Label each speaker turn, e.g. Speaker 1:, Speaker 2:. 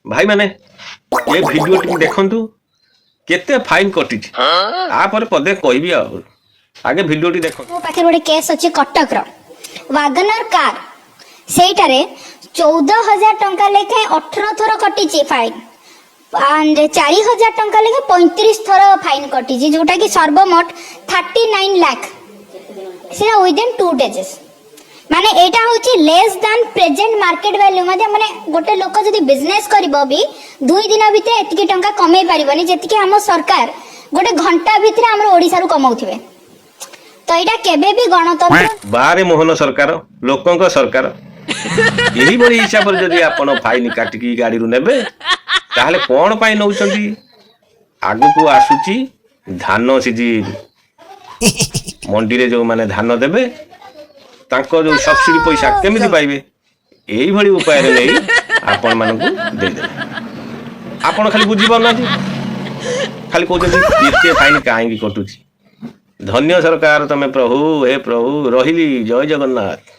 Speaker 1: भाई माने ये वीडियो टी देखंतु केते फाइन कटिछ आ पर पदे कहबी आ आगे वीडियो टी देखो।
Speaker 2: मो पाखे गोटे केस अच्छे कटक वागनर कार सेटारे 14,000 टंका लेखे 18 थर कटिची फाइन एंड 4,000 टंका लेखे 35 थर फाइन कटिची जोटा कि सर्वमोट 39 लाख से विदिन 2 डेज माने एटा होची less than present market value माने गोटे लोक जदी बिजनेस करबो भी 2 दिन भितर एतिकी टंका कमै परिबनी जेतिकी हम सरकार गोटे घंटा भितर हमर ओडिसा रु कमाउथिबे। तो एटा केबे भी गणतंत्र
Speaker 1: बारे मोहन सरकार लोकंक सरकार यही बड़ी हिसाब से जदि आपण फाइन काटिकी गाड़ी रु नेबे ताहले कोन पाई नउचंती आगु को आसुची धान सीजन मंडी रे जो माने धान देबे तांको जो सब्सिडी पैसा केमिति पाइबे एही भली उपाय रे नै आपण मानकु दे दे आपण खाली बुझी पाना खाली कहते एते फाइन काहे कटुची। धन्य सरकार तमे प्रभु हे प्रभु रहिली जय जगन्नाथ।